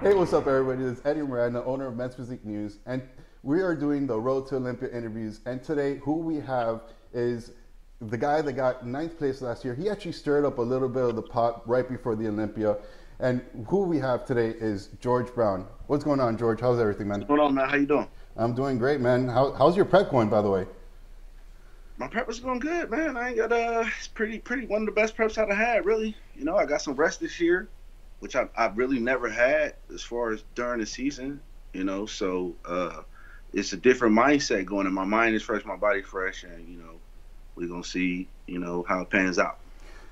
Hey, what's up, everybody? This is Eddie Miranda, owner of Men's Physique News, and we are doing the Road to Olympia interviews. And today, who we have is the guy that got ninth place last year. He actually stirred up a little bit of the pot right before the Olympia. And who we have today is George Brown. What's going on, George? How's everything, man? What's going on, man? How you doing? I'm doing great, man. How's your prep going, by the way? My prep was going good, man. I ain't got it's pretty one of the best preps I've had, really. I got some rest this year, which I really never had as far as during the season. So it's a different mindset going in. My mind is fresh, my body fresh, and we're gonna see how it pans out.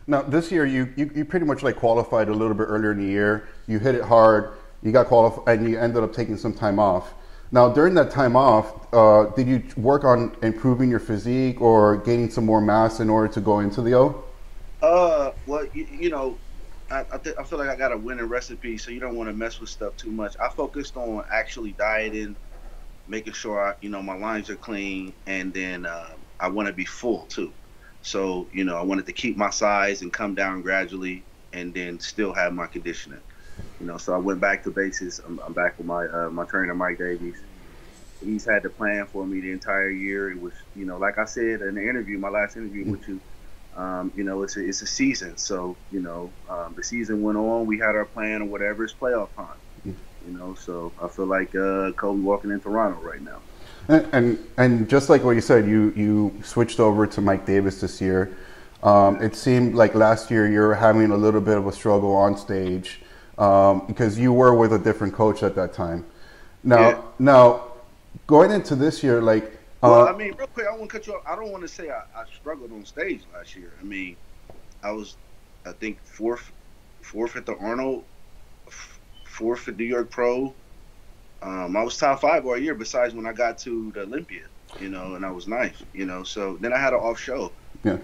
Now, this year you pretty much like qualified a little bit earlier in the year. You hit it hard. You got qualified, and you ended up taking some time off. Now, during that time off, did you work on improving your physique or gaining some more mass in order to go into the O? Well, I feel like I got a winning recipe, so you don't want to mess with stuff too much. I focused on actually dieting, making sure my lines are clean, and then I want to be full too. So I wanted to keep my size and come down gradually, and then still have my conditioning. So I went back to basics. I'm back with my trainer, Mike Davies. He's had the plan for me the entire year. It was, like I said in the interview, my last interview with you, it's a season. So, the season went on. We had our plan or whatever. It's playoff time. So I feel like Kobe walking in Toronto right now. And just like what you said, you switched over to Mike Davis this year. It seemed like last year you were having a little bit of a struggle on stage. Because you were with a different coach at that time. Now, going into this year, well, I mean, real quick, I want to cut you off. I don't want to say I struggled on stage last year. I mean, I was, I think, fourth at the Arnold, fourth at New York Pro. I was top 5 all year. Besides when I got to the Olympia, and I was ninth. So then I had an off show. Yeah.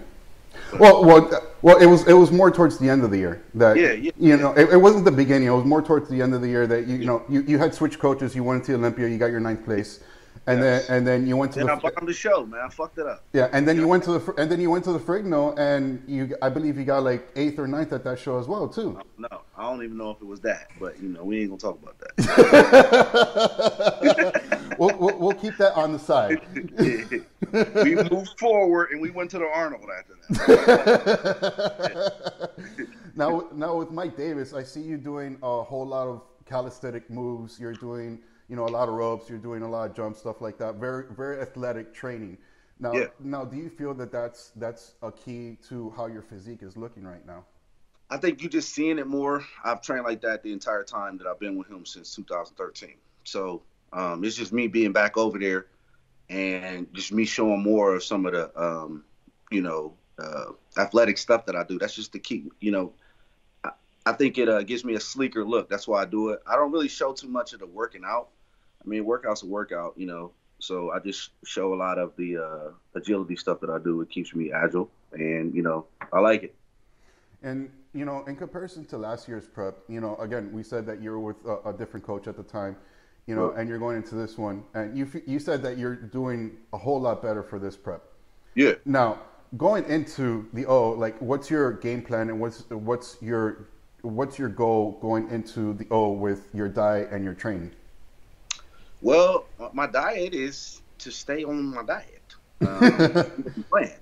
Well, it was more towards the end of the year that it wasn't the beginning. It was more towards the end of the year that you had switched coaches. You went to Olympia. You got your ninth place, and then you went to I bombed the show, man. I fucked it up. Yeah, and then you went to the Frigno, and I believe you got like 8th or ninth at that show as well too. No, I don't even know if it was that, but we ain't gonna talk about that. We'll keep that on the side. We moved forward and we went to the Arnold after that. Now with Mike Davis, I see you doing a whole lot of calisthenic moves. You're doing a lot of ropes. You're doing a lot of jump stuff like that. Very very athletic training. Now, do you feel that that's a key to how your physique is looking right now? I think you're just seeing it more. I've trained like that the entire time that I've been with him since 2013. So it's just me being back over there and just me showing more of some of the, athletic stuff that I do. That's just to keep, I think it gives me a sleeker look. That's why I do it. I don't really show too much of the working out. I mean, workout's a workout, so I just show a lot of the agility stuff that I do. It keeps me agile, and, I like it. And, in comparison to last year's prep, again, we said that you were with a different coach at the time, and you're going into this one. And you said that you're doing a whole lot better for this prep. Yeah. Now, going into the O, what's your game plan and what's your goal going into the O with your diet and your training? Well, my diet is to stay on my diet. Plan,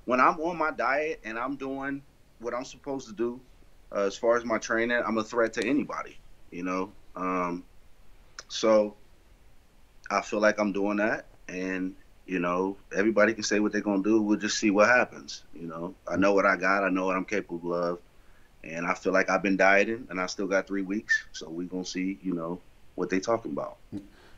when I'm on my diet and I'm doing what I'm supposed to do, as far as my training, I'm a threat to anybody, so I feel like I'm doing that, and everybody can say what they're gonna do. We'll just see what happens. I know what I got. I know what I'm capable of, and I feel like I've been dieting, and I still got 3 weeks, so we're gonna see, what they talking about.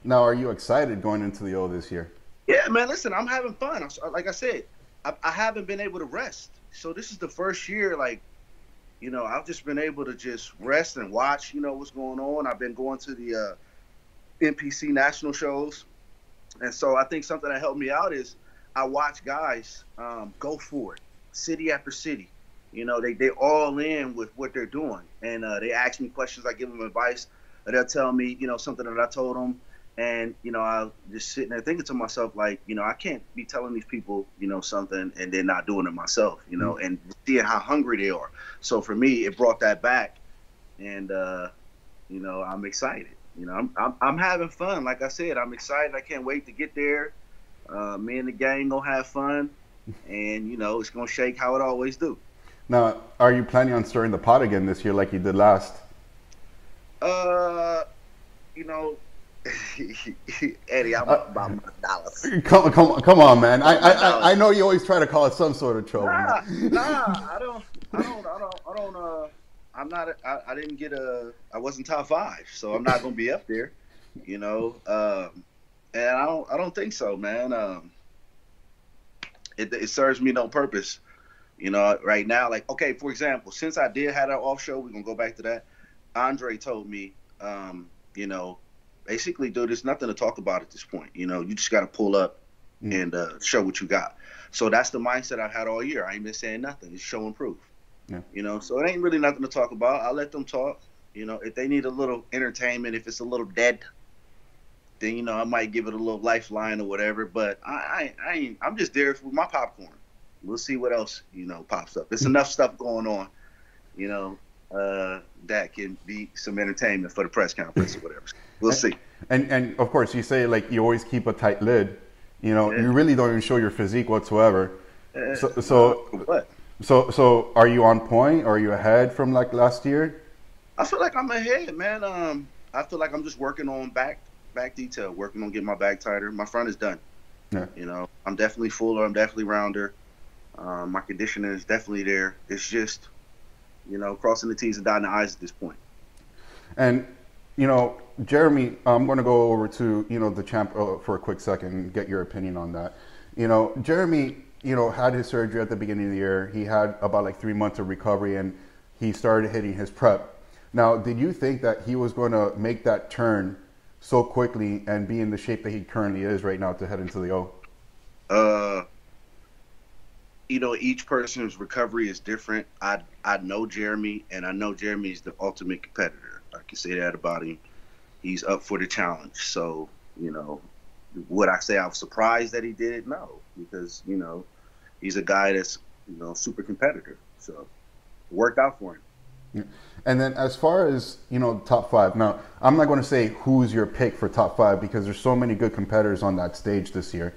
Now, are you excited going into the O this year? Yeah, man. Listen, I'm having fun. Like I said, I haven't been able to rest. So this is the first year, I've just been able to just rest and watch, what's going on. I've been going to the NPC national shows. And so I think something that helped me out is I watch guys go for it, city after city. They all in with what they're doing. And they ask me questions. I give them advice. They'll tell me, something that I told them. And, I'll just sitting there thinking to myself, I can't be telling these people, something and then not doing it myself, and seeing how hungry they are. So for me, it brought that back. And I'm excited. I'm having fun. Like I said, I'm excited. I can't wait to get there. Me and the gang gonna have fun, and it's gonna shake how it always do. Now, are you planning on stirring the pot again this year like you did last? Uh, you know, Eddie, I'm about my dollars. Come on, man. About my I dollars. know you always try to cause some sort of trouble, Nah, man. nah, I don't. I'm not. I didn't get a. I wasn't top five, so I'm not gonna be up there. You know, and I don't think so, man. It serves me no purpose. Right now, like, okay, for example, since I did have that off show, we're gonna go back to that. Andre told me, you know, basically, dude, there's nothing to talk about at this point. You just got to pull up and show what you got. So that's the mindset I've had all year. I ain't been saying nothing. It's show and prove. Yeah. So it ain't really nothing to talk about. I let them talk. If they need a little entertainment, if it's a little dead, then I might give it a little lifeline or whatever. But I ain't. I'm just there with my popcorn. We'll see what else pops up. There's enough stuff going on. That can be some entertainment for the press conference or whatever. We'll see. And of course, you say like you always keep a tight lid. Yeah. You really don't even show your physique whatsoever. What? So are you on point? Are you ahead from like last year? I feel like I'm ahead, man. I feel like I'm just working on back detail, working on getting my back tighter. My front is done. Yeah. I'm definitely fuller. I'm definitely rounder. My conditioning is definitely there. It's just, crossing the T's and dotting the I's at this point. And, Jeremy, I'm going to go over to, the champ for a quick second and get your opinion on that. Jeremy, had his surgery at the beginning of the year. He had about like 3 months of recovery and he started hitting his prep. Now, did you think that he was going to make that turn so quickly and be in the shape that he currently is right now to head into the O? Each person's recovery is different. I know Jeremy, and I know Jeremy's the ultimate competitor. I can say that about him. He's up for the challenge. So, would I say I was surprised that he did it? No, because, he's a guy that's, super competitor. So, it worked out for him. Yeah. And then as far as, top five, now, I'm not going to say who's your pick for top five because there's so many good competitors on that stage this year.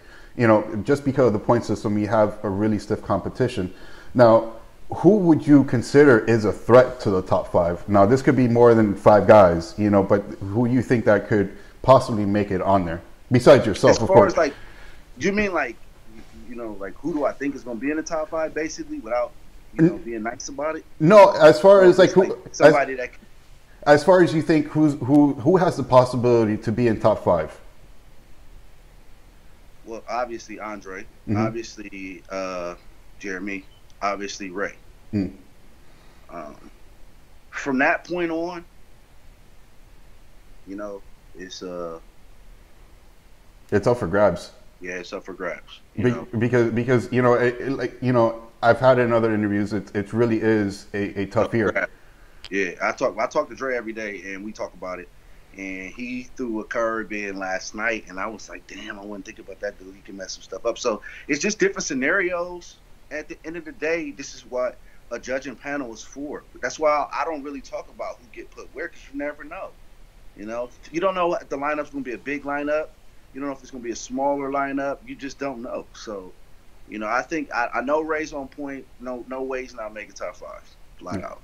Just because of the point system, we have a really stiff competition. Now, who would you consider is a threat to the top five? Now, this could be more than 5 guys, but who you think that could possibly make it on there? Besides yourself, of course. As far as, do you mean like who do I think is going to be in the top 5, basically, without, being nice about it? No, as far as who, somebody that. As far as you think, who has the possibility to be in top 5? Well, obviously Andre, obviously Jeremy, obviously Ray. From that point on, it's up for grabs. Yeah, it's up for grabs. Because I've had it in other interviews. It really is a tough year. Yeah, I talk to Dre every day, and we talk about it. And he threw a curve in last night, and I was like, damn, I wasn't thinking about that dude. He can mess some stuff up. So it's just different scenarios. At the end of the day, this is what a judging panel is for. That's why I don't really talk about who get put where, because you never know. You don't know what the lineup's going to be a big lineup. You don't know if it's going to be a smaller lineup. You just don't know. So, I think I know Ray's on point. No way he's not making top 5. Flat out.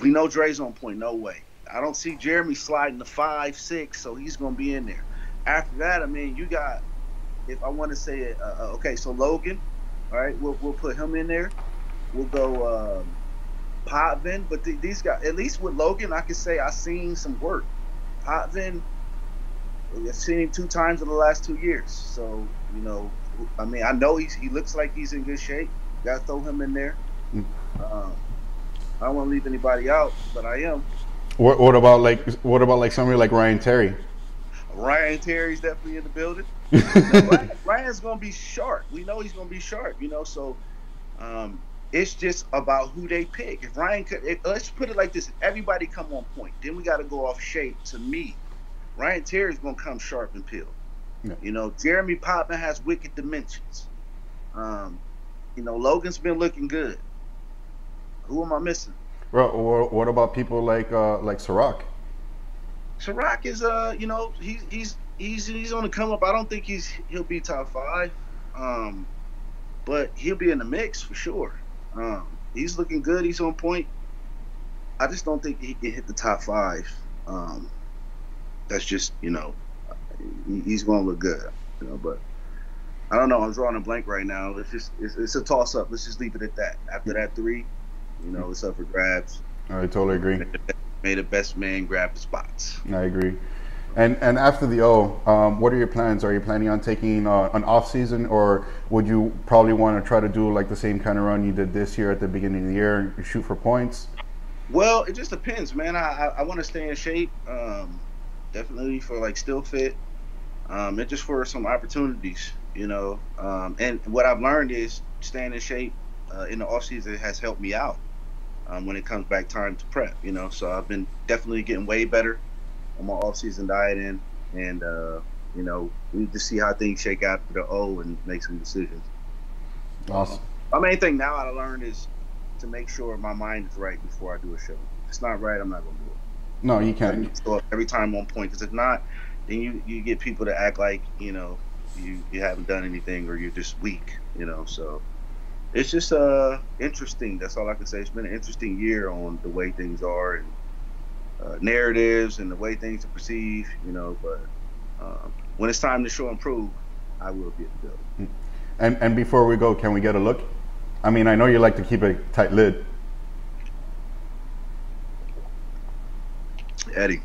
We know Dre's on point. No way. I don't see Jeremy sliding to 5, 6, so he's going to be in there. After that, I mean, you got, if I want to say it, okay, so Logan, all right, we'll put him in there. We'll go Potvin, but these guys, at least with Logan, I can say I've seen some work. Potvin, I've seen him 2 times in the last 2 years. So, I mean, I know he looks like he's in good shape. Got to throw him in there. I don't want to leave anybody out, but I am. What about like somebody like Ryan Terry? Ryan Terry's definitely in the building. Ryan's gonna be sharp. We know he's gonna be sharp. So it's just about who they pick. If Ryan could, let's put it like this: if everybody come on point, then we got to go off shape. To me, Ryan Terry's gonna come sharp and peeled. Yeah. Jeremy Potvin has wicked dimensions. Logan's been looking good. Who am I missing? Well, what about people like Ciroc? Ciroc is he's on the come up. I don't think he'll be top 5. But he'll be in the mix for sure. He's looking good. He's on point. I just don't think he can hit the top 5. That's just, he's going to look good, but I don't know. I'm drawing a blank right now. It's a toss up. Let's just leave it at that. After that 3, it's up for grabs. I totally agree. May the best man grab the spots. I agree. And after the O, what are your plans? Are you planning on taking an off season, or would you probably want to try to do like the same kind of run you did this year at the beginning of the year, and shoot for points? Well, it just depends, man. I want to stay in shape, definitely for like still fit, and just for some opportunities, And what I've learned is staying in shape in the off season has helped me out when it comes back time to prep, So I've been definitely getting way better on my off-season dieting, and we need to see how things shake out for the O and make some decisions. Awesome. My main thing now I learned is to make sure my mind is right before I do a show. If it's not right, I'm not going to do it. No, you can't. So every time on point, because if not, then you get people to act like you haven't done anything or you're just weak. So it's just interesting. That's all I can say. It's been an interesting year on the way things are and narratives and the way things are perceived, but when it's time to show and prove, I will be able to go. And before we go, can we get a look? I mean, I know you like to keep a tight lid. Eddy,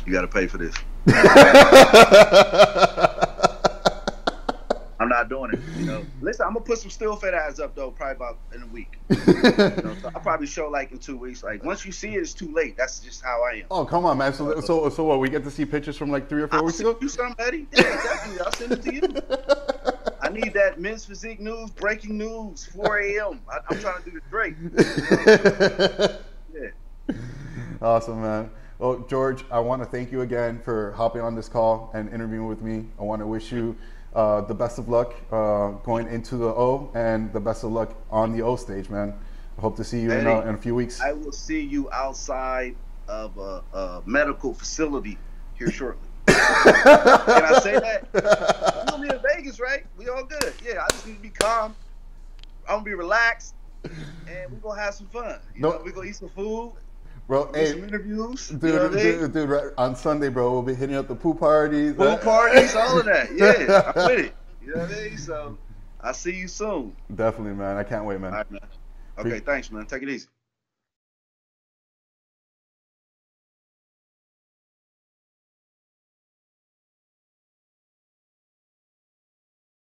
you got to pay for this. I'm not doing it, Listen, I'm gonna put some still fat ads up though, probably about in a week. So I'll probably show like in 2 weeks. Like once you see it, it's too late. That's just how I am. Oh, come on, man. So what? We get to see pictures from like 3 or 4 weeks ago? You some, Eddy? Yeah, definitely. I'll send it to you. I need that men's physique news, breaking news, 4 a.m. I'm trying to do the Drake. Yeah. Awesome, man. Well, George, I want to thank you again for hopping on this call and interviewing with me. I want to wish you the best of luck going into the O, and the best of luck on the O stage, man. I hope to see you in a few weeks. I will see you outside of a medical facility here shortly. Can I say that? You're going to be in Vegas, right? We all good. Yeah, I just need to be calm. I'm going to be relaxed, and we're going to have some fun. We're going to eat some food. Bro, hey, some interviews, dude, right, on Sunday, bro, we'll be hitting up the pool parties. All of that. Yeah, I'm with it. You know what I mean? So, I'll see you soon. Definitely, man. I can't wait, man. All right, man. Okay, thanks, man. Take it easy.